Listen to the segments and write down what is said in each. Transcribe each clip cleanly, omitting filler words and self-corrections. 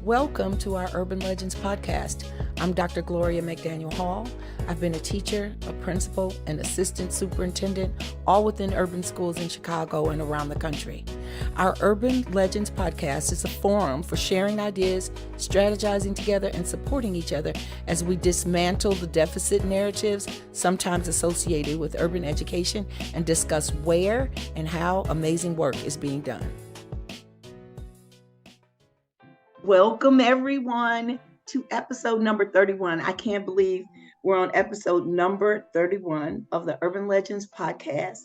Welcome to our Urban Legends podcast. I'm Dr. Gloria McDaniel Hall. I've been a teacher, a principal, and assistant superintendent, all within urban schools in Chicago and around the country. Our Urban Legends podcast is a forum for sharing ideas, strategizing together, and supporting each other as we dismantle the deficit narratives sometimes associated with urban education and discuss where and how amazing work is being done. Welcome, everyone, to episode number 31. I can't believe we're on episode number 31 of the Urban Legends podcast.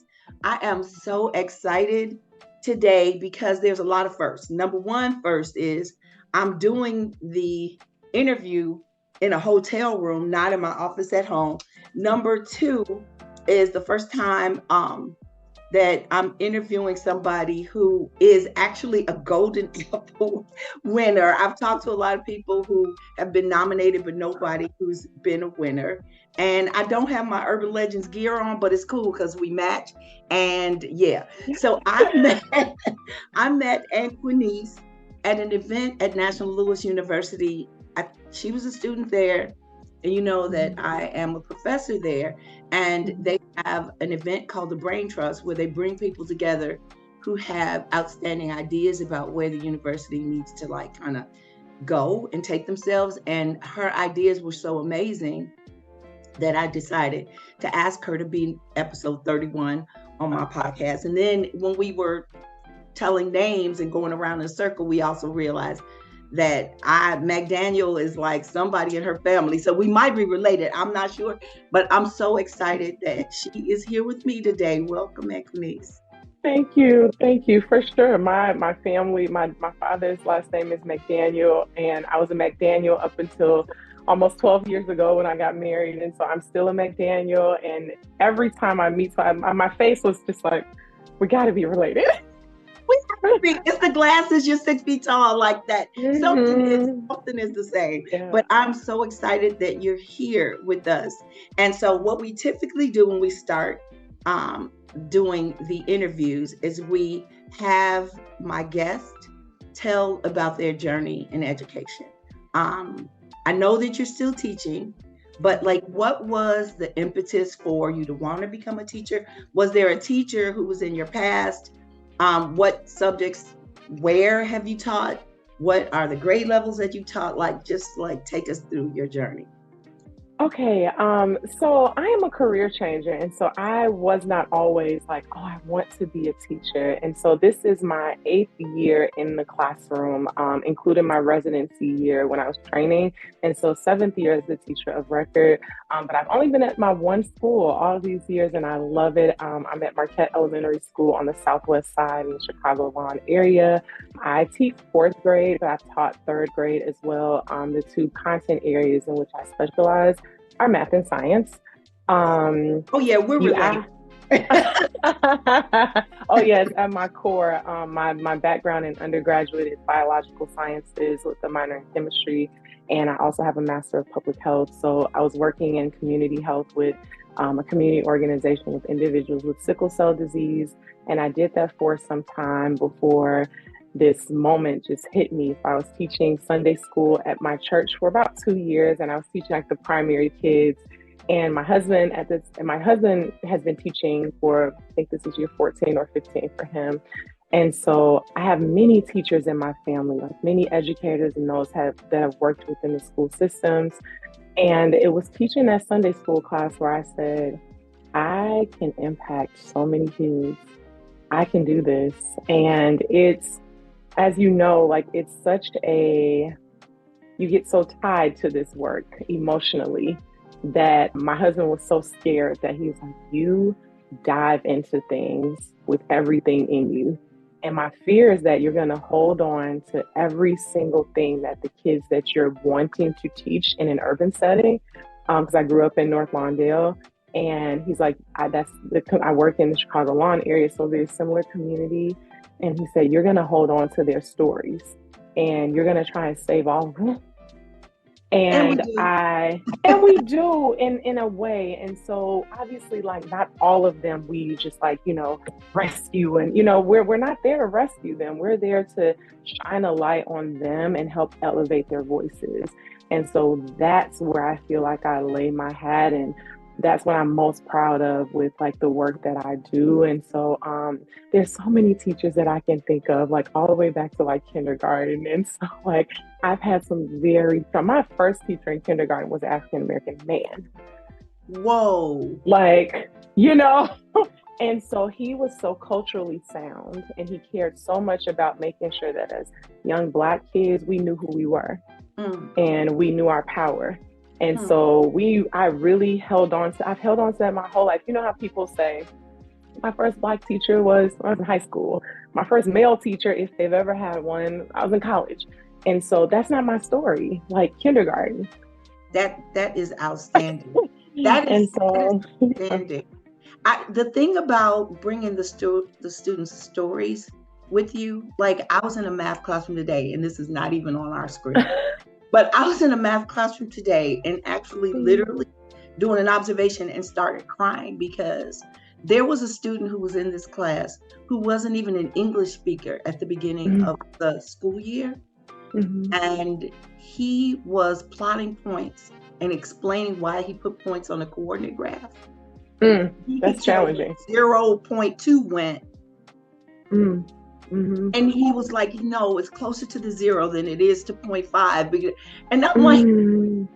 I am so excited today because there's a lot of firsts. Number one first is I'm doing the interview in a hotel room, not in my office at home. Number two is the first time that I'm interviewing somebody who is actually a Golden Apple winner. I've talked to a lot of people who have been nominated, but nobody who's been a winner. And I don't have my Urban Legends gear on, but it's cool because we match. And yeah, so I met Anquineice at an event at National Louis University. She was a student there. And you know that I am a professor there, and they have an event called the Brain Trust where they bring people together who have outstanding ideas about where the university needs to kind of go and take themselves. And her ideas were so amazing that I decided to ask her to be episode 31 on my podcast. And then when we were telling names and going around in a circle, we also realized that McDaniel is like somebody in her family. So we might be related. I'm not sure, but I'm so excited that she is here with me today. Welcome, Anquineice. Thank you. Thank you. For sure. My family, my father's last name is McDaniel, and I was a McDaniel up until almost 12 years ago when I got married. And so I'm still a McDaniel. And every time I meet, my face was just like, we got to be related. It's the glasses, you're 6 feet tall, like that. Something is the same. Yeah. But I'm so excited that you're here with us. And so what we typically do when we start doing the interviews is we have my guest tell about their journey in education. I know that you're still teaching, but what was the impetus for you to want to become a teacher? Was there a teacher who was in your past? What subjects, where have you taught? What are the grade levels that you taught? Just take us through your journey. Okay, so I am a career changer, and so I was not always I want to be a teacher. And so this is my 8th year in the classroom, including my residency year when I was training. And so 7th year as the teacher of record. But I've only been at my one school all these years, and I love it. I'm at Marquette Elementary School on the southwest side in the Chicagoland area. I teach 4th grade, but I've taught 3rd grade as well. The two content areas in which I specialize are math and science. We're related. Oh yes, at my core, my background in undergraduate is biological sciences with a minor in chemistry, and I also have a master of public health. So I was working in community health with a community organization with individuals with sickle cell disease, and I did that for some time before this moment just hit me. I was teaching Sunday school at my church for about 2 years, and I was teaching the primary kids. And my husband has been teaching for, I think this is year 14 or 15 for him. And so I have many teachers in my family, many educators and those that have worked within the school systems. And it was teaching that Sunday school class where I said, I can impact so many kids. I can do this. And it's, as you know, it's you get so tied to this work emotionally that my husband was so scared that he was like, you dive into things with everything in you. And my fear is that you're going to hold on to every single thing that the kids that you're wanting to teach in an urban setting. Because I grew up in North Lawndale, and he's like, I work in the Chicagoland area, so there's similar community. And he said, you're going to hold on to their stories and you're going to try and save all of them. And we And do. we do in a way. And so obviously, like, not all of them we just, like, rescue, and we're not there to rescue them. We're there to shine a light on them and help elevate their voices. And so that's where I feel like I lay my hat, and that's what I'm most proud of with, like, the work that I do. And so there's so many teachers that I can think of, like, all the way back to, like, kindergarten. And so, like, I've had some my first teacher in kindergarten was an African American man. Whoa. Like, and so he was so culturally sound, and he cared so much about making sure that as young Black kids, we knew who we were, and we knew our power. And so I've held on to that my whole life. You know how people say, my first Black teacher was when I was in high school. My first male teacher, if they've ever had one, I was in college. And so that's not my story, like kindergarten. That is outstanding. That is outstanding. The thing about bringing the students' stories with you, like, I was in a math classroom today, and this is not even on our screen, but I was in a math classroom today and actually literally doing an observation and started crying because there was a student who was in this class who wasn't even an English speaker at the beginning of the school year. And he was plotting points and explaining why he put points on a coordinate graph. That's challenging. 0.2 went. And he was like, it's closer to the 0 than it is to 0.5. And I'm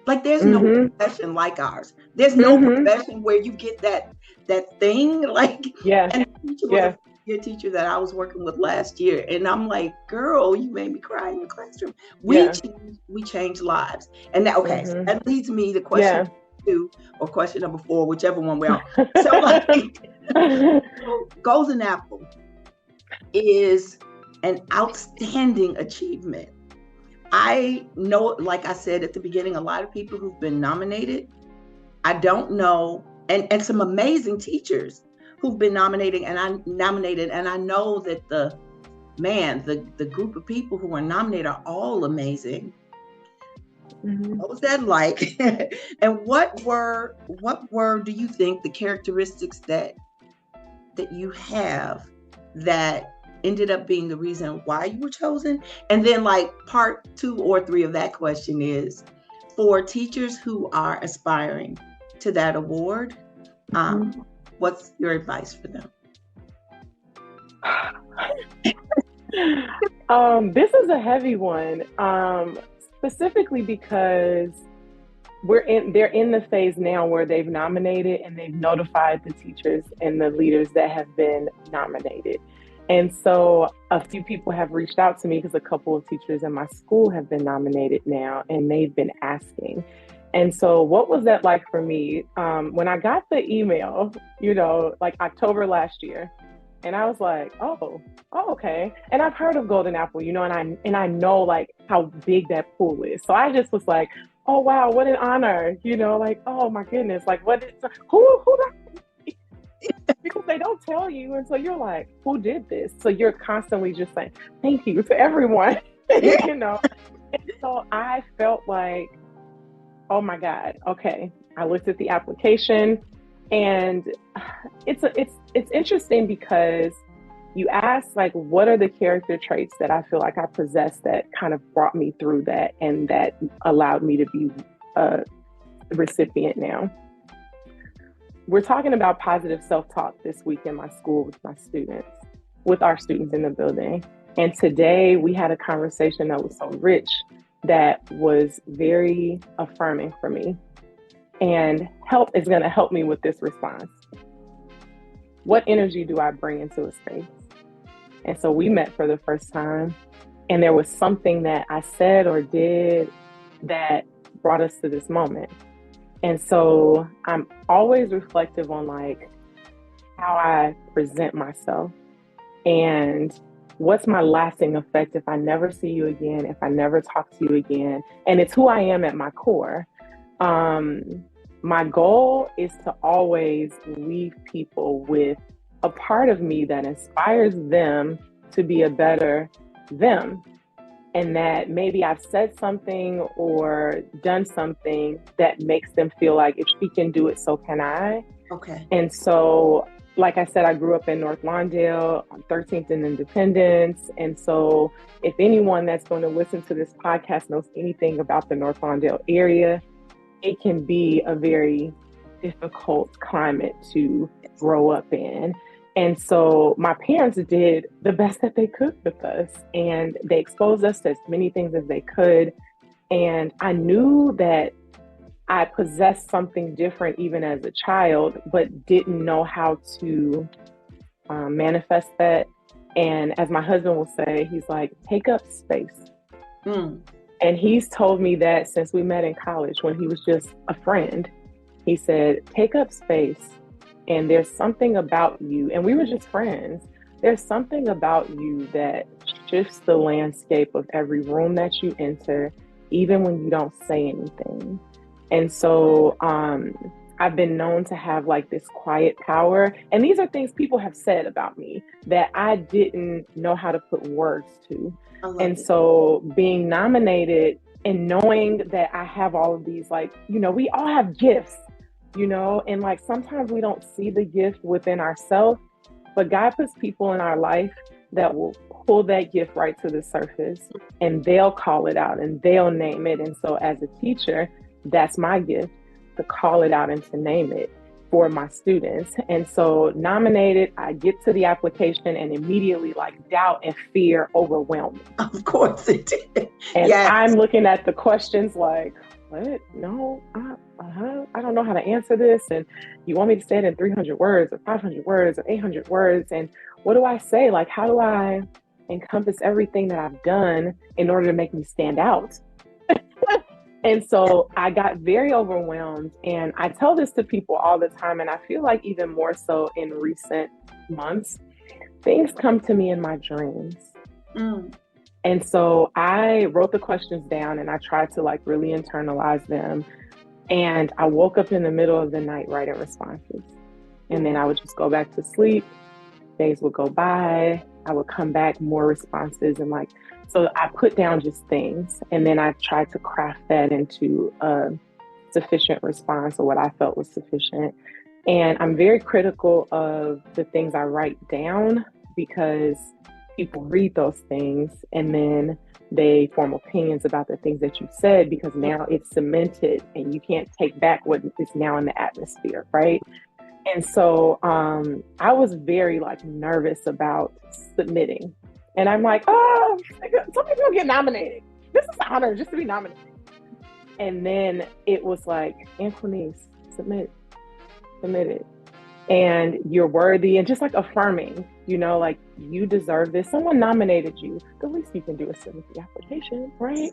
like, there's no profession like ours. There's no profession where you get that thing. Like, and your teacher that I was working with last year, and I'm like, girl, you made me cry in the classroom. We change lives. And that, so that leads me to question 2 or question number 4, whichever one we're on. So, like, Golden Apple is an outstanding achievement. I know, like I said at the beginning, a lot of people who've been nominated. I don't know, and some amazing teachers who've been nominated, and I know that the group of people who are nominated are all amazing. What was that like? And what were do you think the characteristics that you have that ended up being the reason why you were chosen? And then, like, part 2 or 3 of that question is for teachers who are aspiring to that award, what's your advice for them? This is a heavy one, specifically because they're in the phase now where they've nominated and they've notified the teachers and the leaders that have been nominated. And so a few people have reached out to me because a couple of teachers in my school have been nominated now, and they've been asking. And so what was that like for me? When I got the email, like October last year, and I was like, oh, okay. And I've heard of Golden Apple, and I know, like, how big that pool is. So I just was like, oh, wow, what an honor, like, oh my goodness, like, who because they don't tell you. And so you're like, who did this? So you're constantly just saying, thank you to everyone, And so I felt like, oh my God, okay. I looked at the application, and it's interesting because you ask, like, what are the character traits that I feel like I possess that kind of brought me through that and that allowed me to be a recipient now. We're talking about positive self-talk this week in my school with our students in the building. And today we had a conversation that was so rich, that was very affirming for me. And help is going to help me with this response. What energy do I bring into a space? And so we met for the first time, and there was something that I said or did that brought us to this moment. And so I'm always reflective on, like, how I present myself and what's my lasting effect if I never see you again, if I never talk to you again. And it's who I am at my core. My goal is to always leave people with a part of me that inspires them to be a better them. and that maybe I've said something or done something that makes them feel like if she can do it, so can I. Okay. And so, like I said, I grew up in North Lawndale on 13th and Independence. And so if anyone that's going to listen to this podcast knows anything about the North Lawndale area, it can be a very difficult climate to grow up in. And so my parents did the best that they could with us, and they exposed us to as many things as they could. And I knew that I possessed something different even as a child, but didn't know how to manifest that. And as my husband will say, he's like, take up space. And he's told me that since we met in college when he was just a friend. He said, take up space. And there's something about you, and we were just friends. There's something about you that shifts the landscape of every room that you enter, even when you don't say anything. And so I've been known to have like this quiet power. And these are things people have said about me that I didn't know how to put words to. And so being nominated and knowing that I have all of these, like, you know, we all have gifts, you know, and like sometimes we don't see the gift within ourselves, but God puts people in our life that will pull that gift right to the surface, and they'll call it out and they'll name it. And so as a teacher, that's my gift, to call it out and to name it for my students. And so nominated, I get to the application and immediately like doubt and fear overwhelm me. Of course it did. And I'm looking at the questions like, what? No, I don't know how to answer this. And you want me to say it in 300 words or 500 words or 800 words. And what do I say? Like, how do I encompass everything that I've done in order to make me stand out? And so I got very overwhelmed. And I tell this to people all the time. And I feel like even more so in recent months, things come to me in my dreams. And so I wrote the questions down and I tried to like really internalize them. And I woke up in the middle of the night writing responses. And then I would just go back to sleep. Days would go by. I would come back, more responses. And like, so I put down just things. And then I tried to craft that into a sufficient response, or what I felt was sufficient. And I'm very critical of the things I write down, because people read those things and then they form opinions about the things that you said, because now it's cemented and you can't take back what is now in the atmosphere, right? And so I was very like nervous about submitting. And I'm like, oh, some people get nominated. This is an honor just to be nominated. And then it was like, Anquineice, submit it. And you're worthy, and just like affirming, you know, like you deserve this. Someone nominated you. The least you can do is submit the application, right?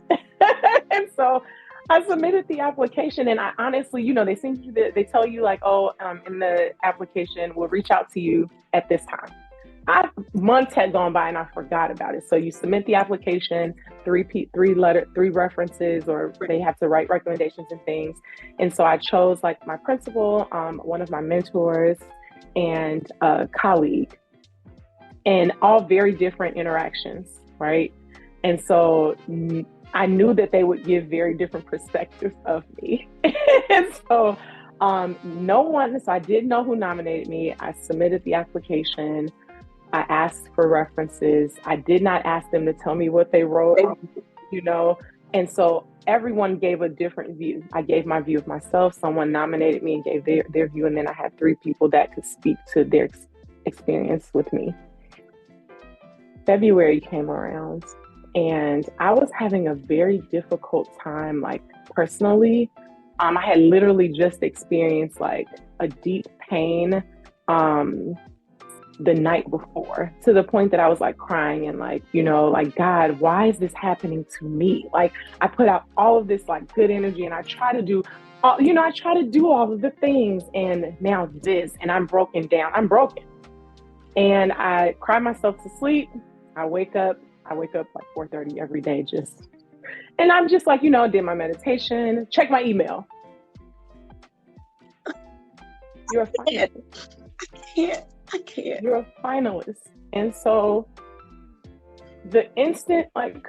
And so I submitted the application, and I honestly, you know, they tell you like, oh, in the application, we'll reach out to you at this time. Months had gone by and I forgot about it. So you submit the application, three references, or they have to write recommendations and things. And so I chose like my principal, one of my mentors, and a colleague, and all very different interactions, right? And so I knew that they would give very different perspectives of me. And so so I didn't know who nominated me. I submitted the application. I asked for references. I did not ask them to tell me what they wrote, you know, and so everyone gave a different view. I gave my view of myself. Someone nominated me and gave their view, and then I had 3 people that could speak to their experience with me. February came around, and I was having a very difficult time, like personally. I had literally just experienced like a deep pain the night before, to the point that I was like crying and like, you know, like, God, why is this happening to me? Like, I put out all of this like good energy, and I try to do all of the things, and now this, and I'm broken down. I'm broken. And I cry myself to sleep. I wake up like 4:30 every day, and I'm just like, you know, did my meditation, check my email. You're a finalist. I can't. You're a finalist. And so the instant like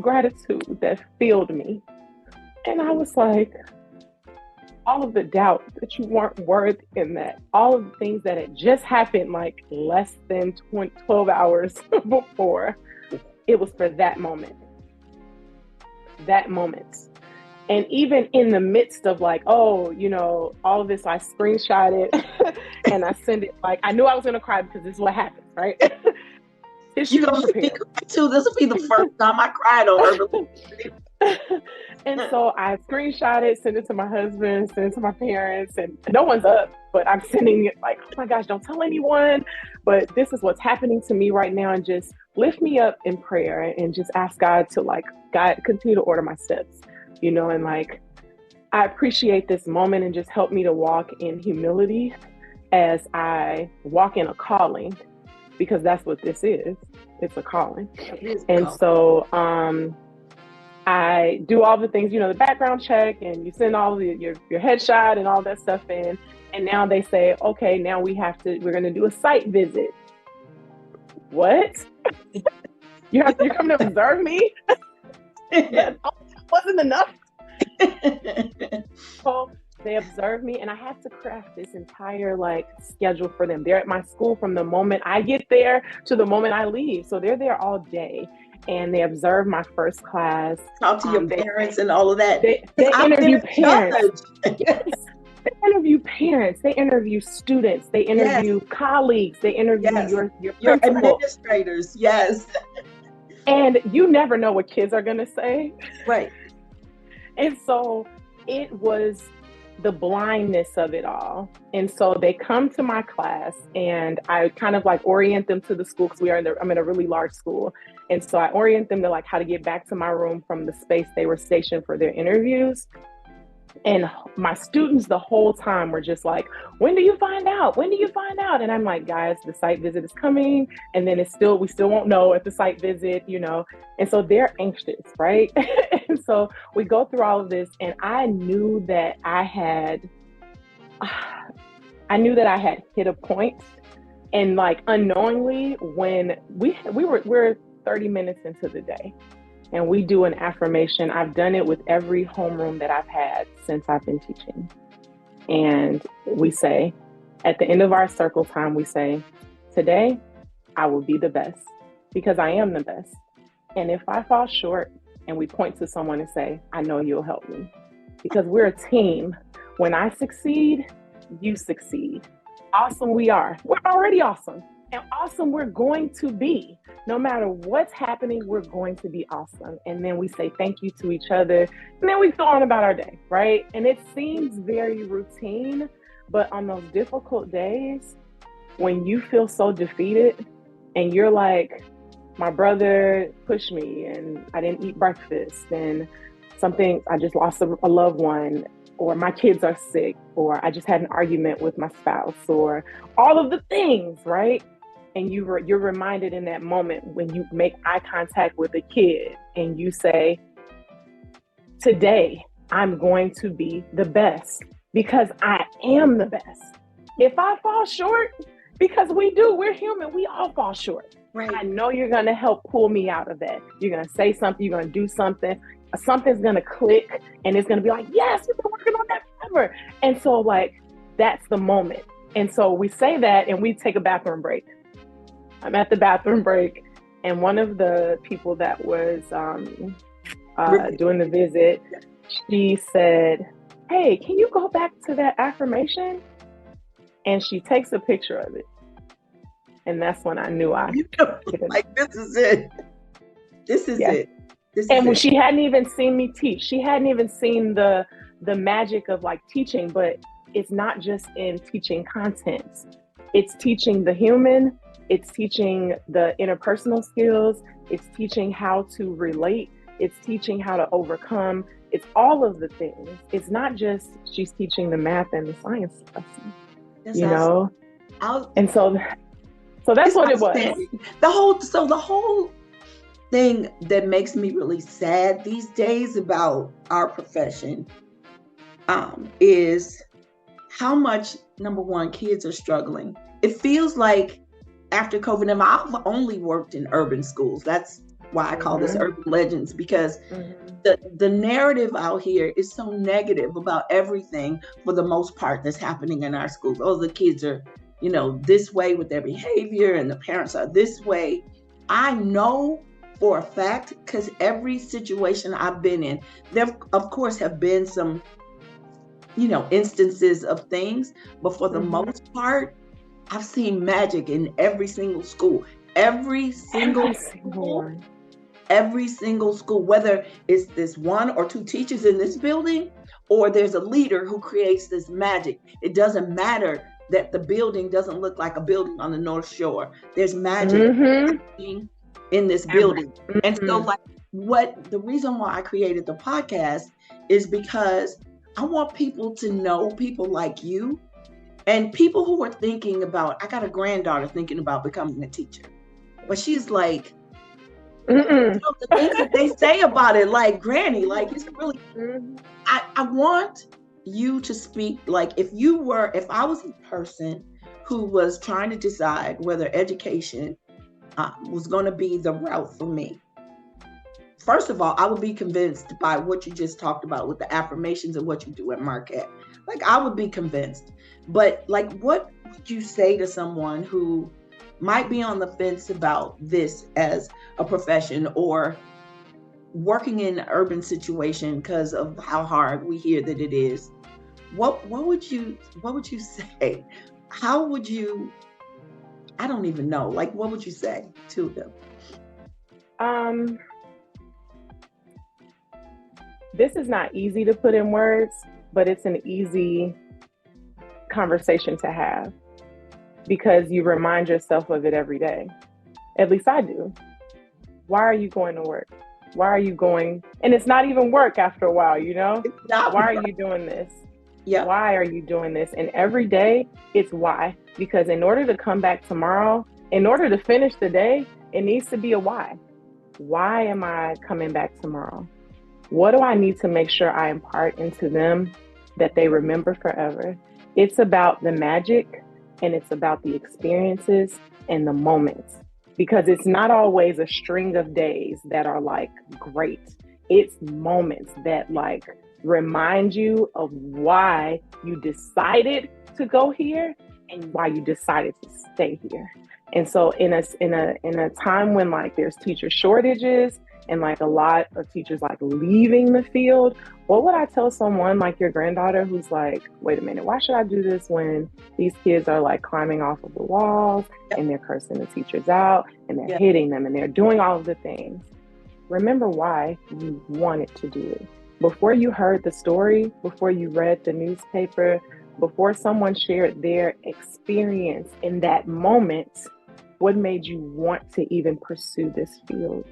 gratitude that filled me. And I was like, all of the doubt that you weren't worthy in that, all of the things that had just happened like less than 12 hours before, it was for that moment. That moment. And even in the midst of like, oh, you know, all of this, I screenshot it and I send it. Like, I knew I was going to cry because this is what happens, right? You gonna make me cry too. This will be the first time I cried on Urban. And so I screenshot it, send it to my husband, send it to my parents, and no one's up, but I'm sending it like, oh my gosh, don't tell anyone, but this is what's happening to me right now, and just lift me up in prayer and just ask God to like, God, continue to order my steps, you know, and like, I appreciate this moment and just help me to walk in humility as I walk in a calling, because that's what this is. It's a calling. And so I do all the things, you know, the background check, and you send all your headshot and all that stuff in. And now they say, okay, now we're going to do a site visit. What? You're coming to observe me? That wasn't enough. So they observe me, and I have to craft this entire like schedule for them. They're at my school from the moment I get there to the moment I leave. So they're there all day, and they observe my first class. Talk to your parents and all of that. They interview parents. Yes. They interview parents. They interview students. They interview colleagues. They interview your administrators. Yes. And you never know what kids are going to say. Right. And so it was the blindness of it all. And so they come to my class, and I kind of like orient them to the school, because I'm in a really large school. And so I orient them to like how to get back to my room from the space they were stationed for their interviews. And my students the whole time were just like, when do you find out? When do you find out? And I'm like, guys, the site visit is coming. And then we still won't know at the site visit, you know? And so they're anxious, right? And so we go through all of this, and I knew that I had hit a point. And like unknowingly, when we're 30 minutes into the day, and we do an affirmation. I've done it with every homeroom that I've had since I've been teaching. And we say, at the end of our circle time, we say, today, I will be the best, because I am the best. And if I fall short, and we point to someone and say, I know you'll help me, because we're a team. When I succeed, you succeed. Awesome we are. We're already awesome. And awesome we're going to be. No matter what's happening, we're going to be awesome. And then we say thank you to each other. And then we go on about our day, right? And it seems very routine, but on those difficult days, when you feel so defeated and you're like, my brother pushed me and I didn't eat breakfast, and I just lost a loved one, or my kids are sick, or I just had an argument with my spouse, or all of the things, right? And you're reminded in that moment when you make eye contact with a kid and you say, today I'm going to be the best, because I am the best. If I fall short, because we're human, we all fall short. Right. I know you're going to help pull me out of that. You're going to say something, you're going to do something, something's going to click, and it's going to be like, yes, we've been working on that forever. And so like, that's the moment. And so we say that, and we take a bathroom break. I'm at the bathroom break, and one of the people that was doing the visit, she said, hey, can you go back to that affirmation? And she takes a picture of it. And that's when I knew like, this is it. This is it. And she hadn't even seen me teach. She hadn't even seen the magic of like teaching, but it's not just in teaching content. It's teaching the human. It's teaching the interpersonal skills. It's teaching how to relate. It's teaching how to overcome. It's all of the things. It's not just she's teaching the math and the science lesson, you know? And so that's what it was. The whole thing that makes me really sad these days about our profession is how much, number one, kids are struggling. It feels like after COVID, and I've only worked in urban schools. That's why I call this Mm-hmm. urban legends, because Mm-hmm. the narrative out here is so negative about everything for the most part that's happening in our schools. Oh, the kids are, this way with their behavior, and the parents are this way. I know for a fact, because every situation I've been in, there of course have been some, instances of things, but for the Mm-hmm. most part, I've seen magic in every single school. Every single Every single school, one. every single school, whether it's this one or two teachers in this building, or there's a leader who creates this magic. It doesn't matter that the building doesn't look like a building on the North Shore. There's magic Mm-hmm. happening in this Every. building. And so, Mm-hmm. like, the reason why I created the podcast is because I want people to know people like you, and people who are thinking about, I got a granddaughter thinking about becoming a teacher, but she's like, the things that they say about it, like, Granny, like, it's really, Mm-hmm. I want you to speak, like, if I was a person who was trying to decide whether education was going to be the route for me. First of all, I would be convinced by what you just talked about with the affirmations and what you do at Marquette. Like, I would be convinced. But, like, what would you say to someone who might be on the fence about this as a profession, or working in an urban situation because of how hard we hear that it is? What would you say? How would you, I don't even know. Like, what would you say to them? Um, this is not easy to put in words, but it's an easy conversation to have because you remind yourself of it every day. At least I do. Why are you going to work? Why are you going? And it's not even work after a while, Why are you doing this? Yeah. Why are you doing this? And every day it's why. Because in order to come back tomorrow, in order to finish the day, it needs to be a why. Why am I coming back tomorrow? What do I need to make sure I impart into them that they remember forever? It's about the magic, and it's about the experiences and the moments, because it's not always a string of days that are like great. It's moments that like remind you of why you decided to go here and why you decided to stay here. And so in a time when like there's teacher shortages and like a lot of teachers like leaving the field, what would I tell someone like your granddaughter who's like, wait a minute, why should I do this when these kids are like climbing off of the walls and they're cursing the teachers out and they're hitting them and they're doing all of the things? Remember why you wanted to do it. Before you heard the story, before you read the newspaper, before someone shared their experience in that moment, what made you want to even pursue this field?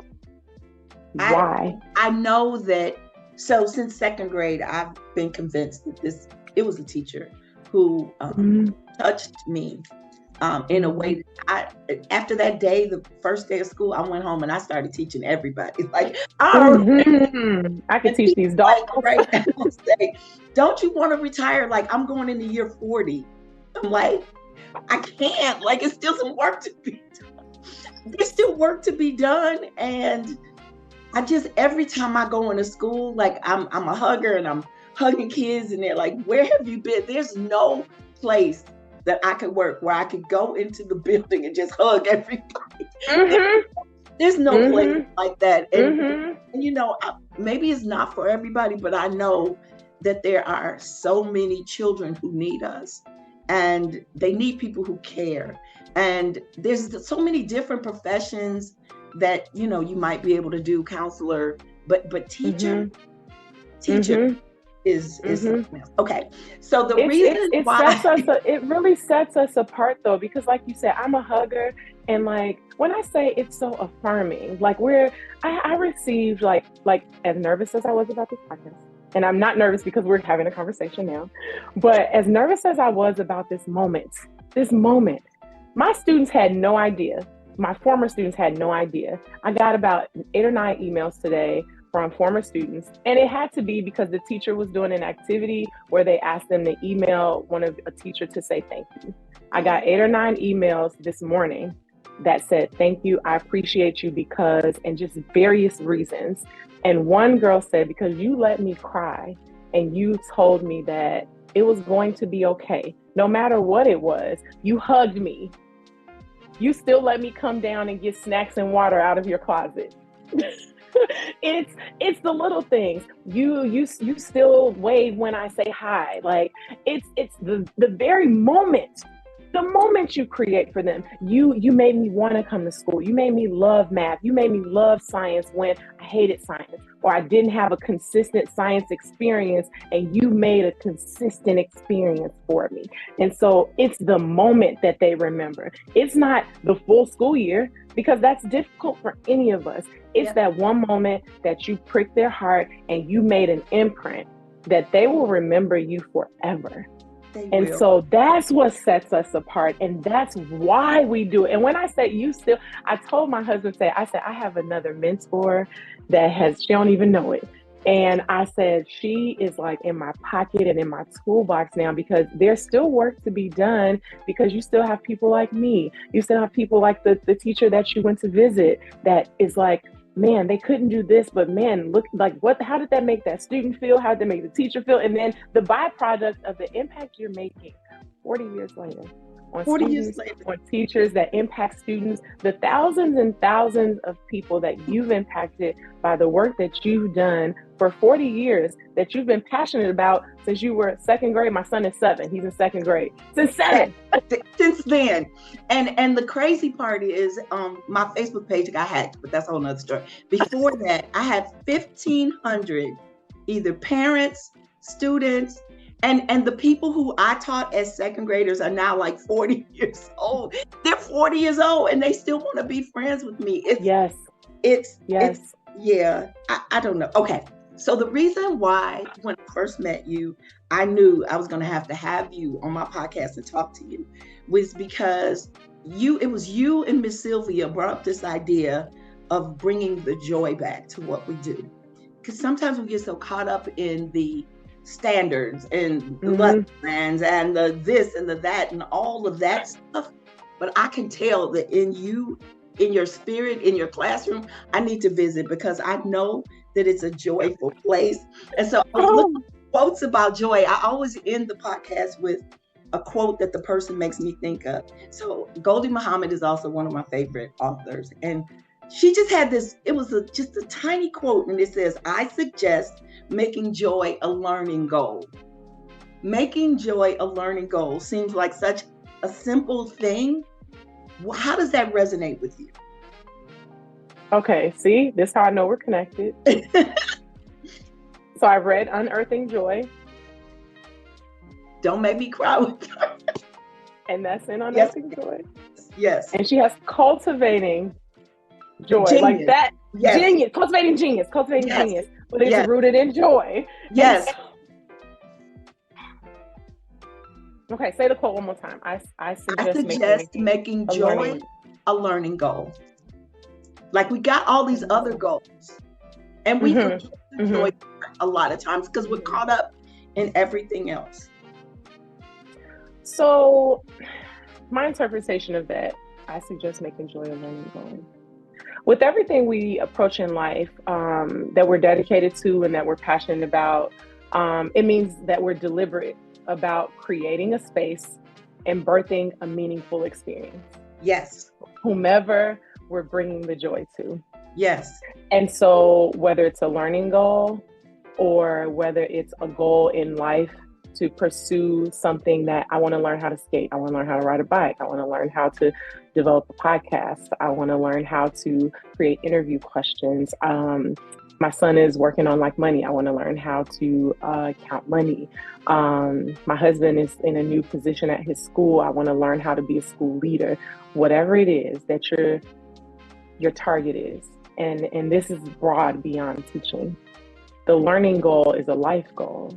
Why? I know that. So since second grade, I've been convinced that it was a teacher who touched me in a way that after that day, the first day of school, I went home and I started teaching everybody. Like, I could teach these dogs. Like, right now, say, don't you want to retire? Like, I'm going into year 40. I'm like, I can't. Like, it's still some work to be done. There's still work to be done. And I just, every time I go into school, like, I'm a hugger and I'm hugging kids and they're like, where have you been? There's no place that I could work where I could go into the building and just hug everybody. There's no place like that. And, maybe it's not for everybody, but I know that there are so many children who need us, and they need people who care. And there's so many different professions that, you might be able to do, counselor, but teacher is something else. Okay. So the reason why it really sets us apart though, because like you said, I'm a hugger, and like when I say it's so affirming, like I received like as nervous as I was about this podcast, and I'm not nervous because we're having a conversation now, but as nervous as I was about this moment, my students had no idea. My former students had no idea. I got about 8 or 9 emails today from former students, and it had to be because the teacher was doing an activity where they asked them to email a teacher to say thank you. I got 8 or 9 emails this morning that said, thank you, I appreciate you because, and just various reasons. And one girl said, because you let me cry and you told me that it was going to be okay. No matter what it was, you hugged me. You still let me come down and get snacks and water out of your closet. It's the little things. You still wave when I say hi. Like it's the very moment. The moment you create for them, you made me want to come to school. You made me love math. You made me love science when I hated science or I didn't have a consistent science experience, and you made a consistent experience for me. And so it's the moment that they remember. It's not the full school year, because that's difficult for any of us. It's that one moment that you pricked their heart and you made an imprint that they will remember you forever. And so that's what sets us apart. And that's why we do it. And when I say I told my husband, I have another mentor that she don't even know it. And I said, she is like in my pocket and in my toolbox now, because there's still work to be done, because you still have people like me. You still have people like the teacher that you went to visit that is like, man, they couldn't do this, but man, look, like how did that make that student feel? How did that make the teacher feel? And then the byproduct of the impact you're making 40 years later on teachers that impact students, the thousands and thousands of people that you've impacted by the work that you've done for 40 years, that you've been passionate about since you were second grade. My son is 7. He's in second grade. Since 7. Since then. And the crazy part is my Facebook page got hacked, but that's a whole nother story. Before that, I had 1,500 either parents, students, and the people who I taught as second graders are now like 40 years old. They're 40 years old and they still want to be friends with me. I don't know. Okay. So the reason why, when I first met you, I knew I was going to have you on my podcast and talk to you, was because it was you and Miss Sylvia brought up this idea of bringing the joy back to what we do. Because sometimes we get so caught up in the standards and the lesson plans and the this and the that and all of that stuff. But I can tell that in you, in your spirit, in your classroom, I need to visit, because I know that it's a joyful place. And so I was looking at quotes about joy. I always end the podcast with a quote that the person makes me think of. So Goldie Muhammad is also one of my favorite authors. And she just had this, it was just a tiny quote, and it says, I suggest making joy a learning goal. Making joy a learning goal seems like such a simple thing. How does that resonate with you? Okay, see, this is how I know we're connected. So I read Unearthing Joy. Don't make me cry with her. And that's in Unearthing Joy. Yes. And she has Cultivating Joy. Genius. Like that. Yes. Genius. Cultivating genius. But it's rooted in joy. Yes. Okay, say the quote one more time. I suggest making joy a learning goal. Like, we got all these other goals, and we forget the joy a lot of times because we're caught up in everything else. So my interpretation of that, I suggest making joy a learning goal. With everything we approach in life that we're dedicated to and that we're passionate about, it means that we're deliberate about creating a space and birthing a meaningful experience. Yes. Whomever we're bringing the joy to. Yes. And so whether it's a learning goal or whether it's a goal in life to pursue something that I want to learn how to skate, I want to learn how to ride a bike, I want to learn how to develop a podcast, I want to learn how to create interview questions. My son is working on like money. I want to learn how to count money. My husband is in a new position at his school. I want to learn how to be a school leader. Whatever it is that your target is, and this is broad beyond teaching. The learning goal is a life goal.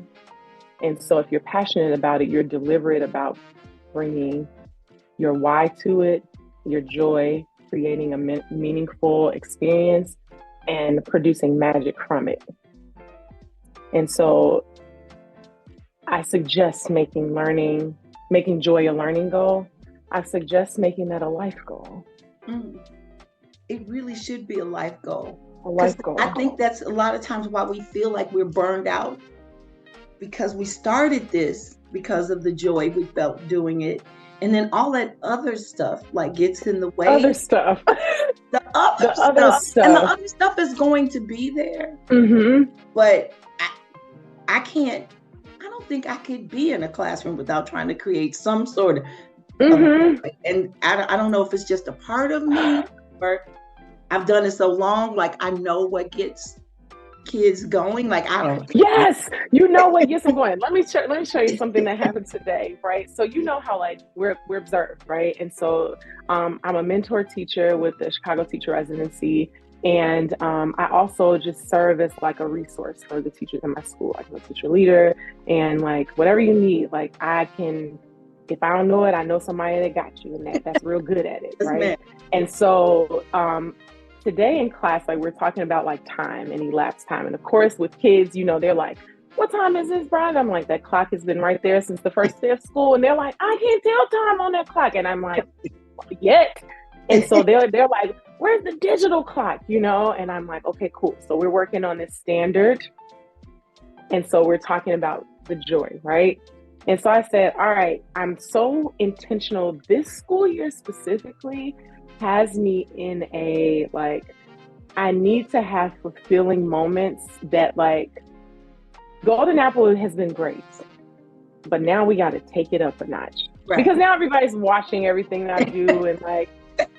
And so if you're passionate about it, you're deliberate about bringing your why to it, your joy, creating a meaningful experience, and producing magic from it. And so I suggest making joy a learning goal. I suggest making that a life goal. Mm. It really should be a life goal. A Because life goal. I think that's a lot of times why we feel like we're burned out, because we started this because of the joy we felt doing it. And then all that other stuff like gets in the way. Other stuff. The other stuff. And the other stuff is going to be there. Mm-hmm. But I don't think I could be in a classroom without trying to create some sort of, and I don't know if it's just a part of me or I've done it so long, like I know what gets kids going. Like I don't. Yes, you know what gets them going. Let me show you something that happened today, right? So you know how like we're observed, right? And so I'm a mentor teacher with the Chicago Teacher Residency, and I also just serve as like a resource for the teachers in my school. Like I'm a teacher leader, and like whatever you need, like I can. If I don't know it, I know somebody that got you, and that's real good at it, right? And so today in class, like we're talking about like time and elapsed time. And of course with kids, you know, they're like, what time is this, Brian? I'm like, that clock has been right there since the first day of school. And they're like, I can't tell time on that clock. And I'm like, yet. And so they're like, where's the digital clock, you know? And I'm like, okay, cool. So we're working on this standard. And so we're talking about the joy, right? And so I said, all right, I'm so intentional. This school year specifically has me in a, like, I need to have fulfilling moments that, like, Golden Apple has been great, but now we got to take it up a notch. Right. Because now everybody's watching everything that I do. And like,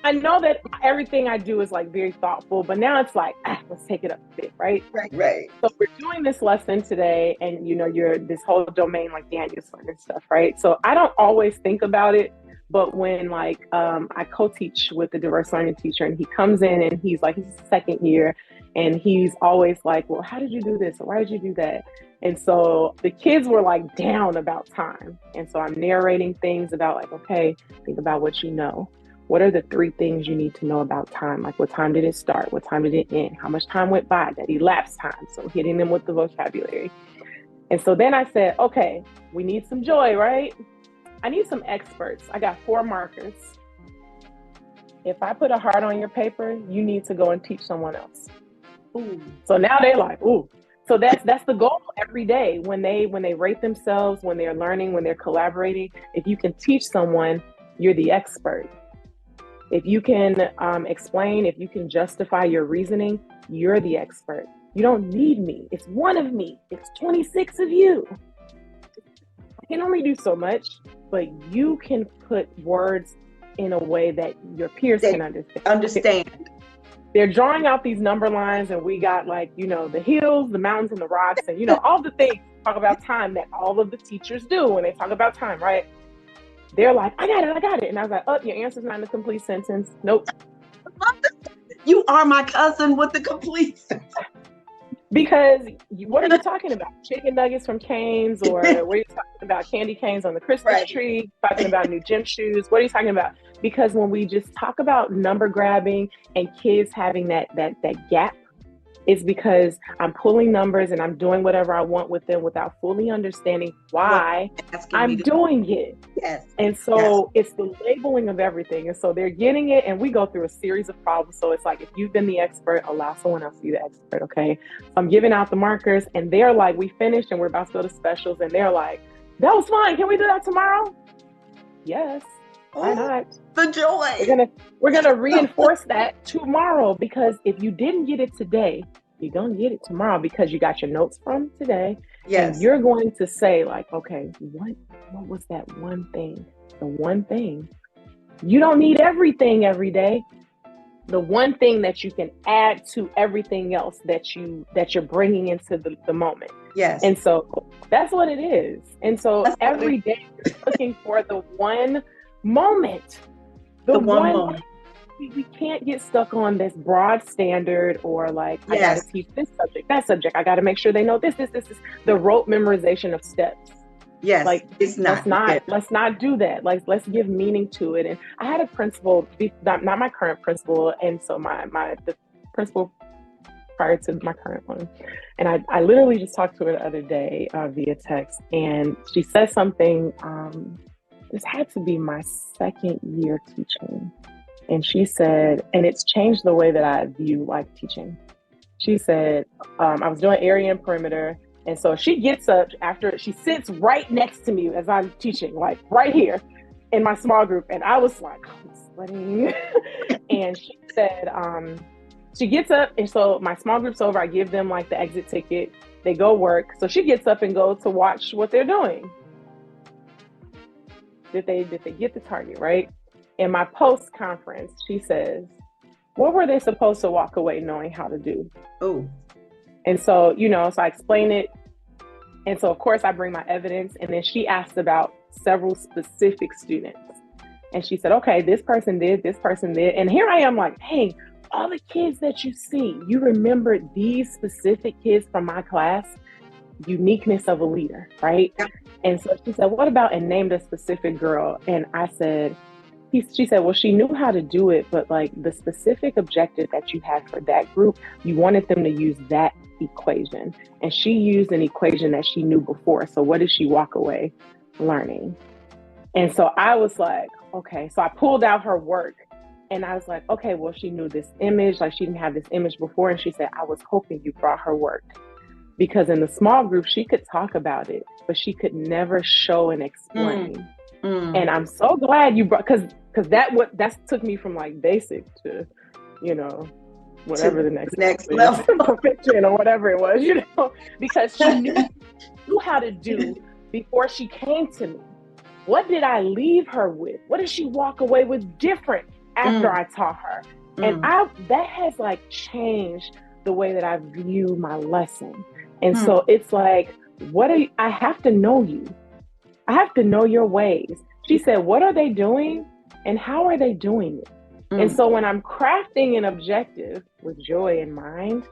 I know that everything I do is like very thoughtful, but now it's like, let's take it up a bit, right? Right. So we're doing this lesson today, and you know, you're this whole domain like Danielson and stuff, right? So I don't always think about it, but when like I co-teach with the diverse learning teacher, and he comes in and he's like, he's second year, and he's always like, well, how did you do this? Or why did you do that? And so the kids were like down about time. And so I'm narrating things about like, okay, think about what you know. What are the 3 things you need to know about time? Like, what time did it start? What time did it end? How much time went by? That elapsed time. So hitting them with the vocabulary. And so then I said, okay, we need some joy, right? I need some experts. I got 4 markers. If I put a heart on your paper, you need to go and teach someone else. Ooh. So now they're like, ooh. So that's the goal every day when they rate themselves, when they're learning, when they're collaborating. If you can teach someone, you're the expert. If you can explain, if you can justify your reasoning, you're the expert. You don't need me. It's one of me. It's 26 of you. I can only do so much, but you can put words in a way that your peers can understand. They're drawing out these number lines, and we got like, you know, the hills, the mountains, and the rocks, and, you know, all the things talk about time that all of the teachers do when they talk about time, right? They're like, I got it. And I was like, oh, your answer's not in a complete sentence. Nope. You are my cousin with the complete sentence. Because what are you talking about? Chicken nuggets from Cane's, or what are you talking about? Candy canes on the Christmas tree? Talking about new gym shoes? What are you talking about? Because when we just talk about number grabbing and kids having that gap, it's because I'm pulling numbers and I'm doing whatever I want with them without fully understanding why I'm doing it. Yes. And so it's the labeling of everything. And so they're getting it, and we go through a series of problems. So it's like, if you've been the expert, allow someone else to be the expert, okay? So I'm giving out the markers, and they're like, we finished and we're about to go to specials. And they're like, that was fine. Can we do that tomorrow? Yes. Why not? The joy. We're gonna reinforce that tomorrow, because if you didn't get it today, you're gonna get it tomorrow, because you got your notes from today. Yes. And you're going to say like, okay, what was that one thing? The one thing. You don't need everything every day. The one thing that you can add to everything else that you're bringing into the moment. Yes. And so that's what it is. And so every day you're looking for the one moment. The one moment. We can't get stuck on this broad standard, or like, I gotta teach this subject, that subject. I gotta make sure they know this. The rote memorization of steps. Yes. Like, it's let's not do that. Like, let's give meaning to it. And I had a principal, not my current principal. And so the principal prior to my current one. And I literally just talked to her the other day via text, and she said something, this had to be my second year teaching. And she said, and it's changed the way that I view like teaching. She said, I was doing area and perimeter. And so she gets up after, she sits right next to me as I'm teaching, like right here in my small group. And I was like, I'm sweating. And she said, she gets up. And so my small group's over. I give them like the exit ticket. They go work. So she gets up and goes to watch what they're doing. Did they get the target, right? In my post conference, she says, what were they supposed to walk away knowing how to do? Oh. And so, so I explain it. And so, of course, I bring my evidence. And then she asked about several specific students. And she said, okay, this person did. And here I am like, hey, all the kids that you see, you remember these specific kids from my class? Uniqueness of a leader, right? Yep. And so she said, what about, and named a specific girl. And I said, she said, well, she knew how to do it, but like the specific objective that you had for that group, you wanted them to use that equation. And she used an equation that she knew before. So what did she walk away learning? And so I was like, okay. So I pulled out her work and I was like, okay, well, she knew this image, like she didn't have this image before. And she said, I was hoping you brought her work. Because in the small group, she could talk about it, but she could never show and explain. And I'm so glad you brought, because that took me from like basic to, whatever the next level, proficient or whatever it was, because she knew how to do before she came to me. What did I leave her with? What did she walk away with different after I taught her? And that has like changed the way that I view my lesson. And so it's like, I have to know you. I have to know your ways. She said, what are they doing and how are they doing it? And so when I'm crafting an objective with joy in mind,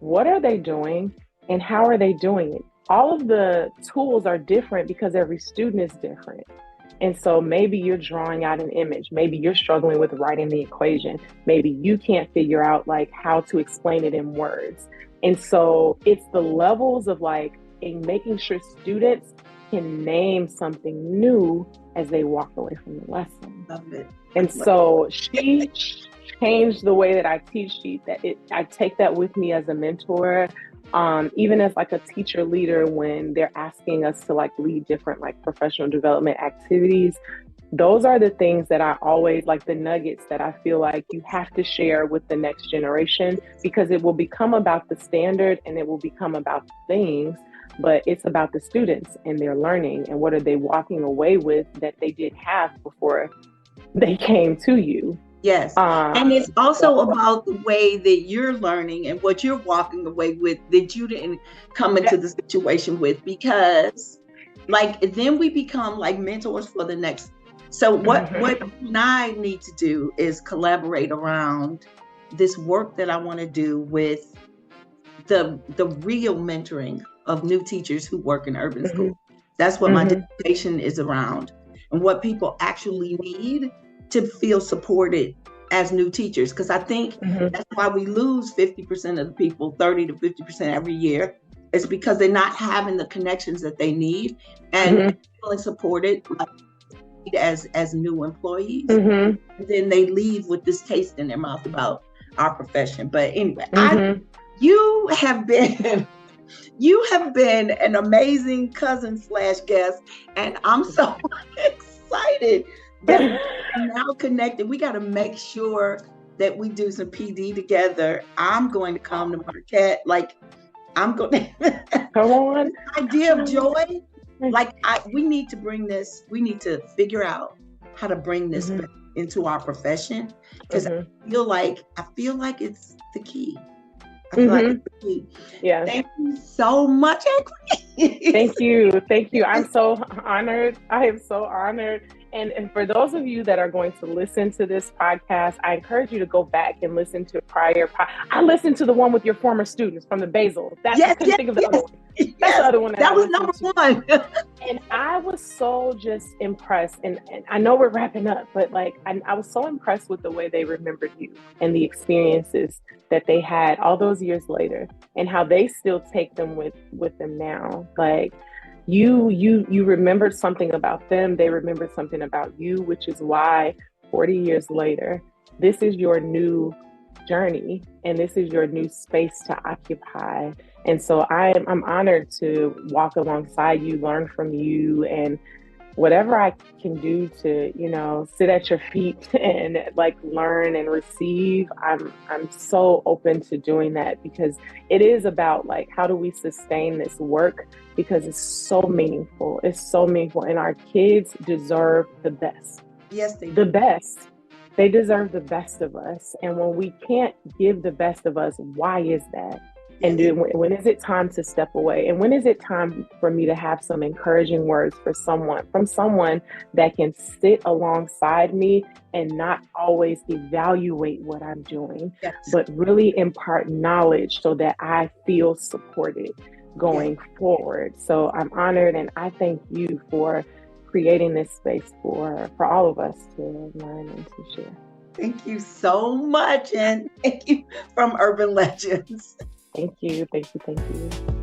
what are they doing and how are they doing it? All of the tools are different because every student is different. And so maybe you're drawing out an image. Maybe you're struggling with writing the equation. Maybe you can't figure out like how to explain it in words. And so it's the levels of like in making sure students can name something new as they walk away from the lesson. Love it. And so she changed the way that I teach. I take that with me as a mentor, even as like a teacher leader when they're asking us to like lead different like professional development activities. Those are the things that I always like, the nuggets that I feel like you have to share with the next generation, because it will become about the standard and it will become about things, but it's about the students and their learning and what are they walking away with that they didn't have before they came to you. Yes. And it's also about the way that you're learning and what you're walking away with that you didn't come into the situation with, because like then we become like mentors for the next. So what I need to do is collaborate around this work that I want to do with the real mentoring of new teachers who work in urban school. That's what my dissertation is around, and what people actually need to feel supported as new teachers. Because I think that's why we lose 50% of the people, 30 to 50% every year. It's because they're not having the connections that they need and feeling supported as new employees. And then they leave with this taste in their mouth about our profession. But anyway, you have been an amazing cousin / guest, and I'm so excited that we're now connected. We got to make sure that we do some PD together. I'm going to come to Marquette. Like, I'm going to come on. Idea of joy. Like, we need to bring this. We need to figure out how to bring this back into our profession, because I feel like it's the key. I feel like it's the key. Yeah. Thank you so much, Thank you. I'm so honored. I am so honored. And for those of you that are going to listen to this podcast, I encourage you to go back and listen to prior. I listened to the one with your former students from the Basel. I couldn't think of the other one. That's the other one that was number one. And I was so just impressed. And I know we're wrapping up, but like I was so impressed with the way they remembered you and the experiences that they had all those years later, and how they still take them with them now. Like you remembered something about them, they remembered something about you, which is why 40 years later, this is your new journey and this is your new space to occupy. And so I'm honored to walk alongside you, learn from you, and whatever I can do to, sit at your feet and like learn and receive, I'm so open to doing that, because it is about like, how do we sustain this work? Because it's so meaningful. It's so meaningful, and our kids deserve the best. Yes, they do. The best. They deserve the best of us. And when we can't give the best of us, why is that? And when is it time to step away? And when is it time for me to have some encouraging words from someone that can sit alongside me and not always evaluate what I'm doing, yes, but really impart knowledge so that I feel supported going forward. So I'm honored, and I thank you for creating this space for all of us to learn and to share. Thank you so much. And thank you from Urban Legends. Thank you. Thank you. Thank you.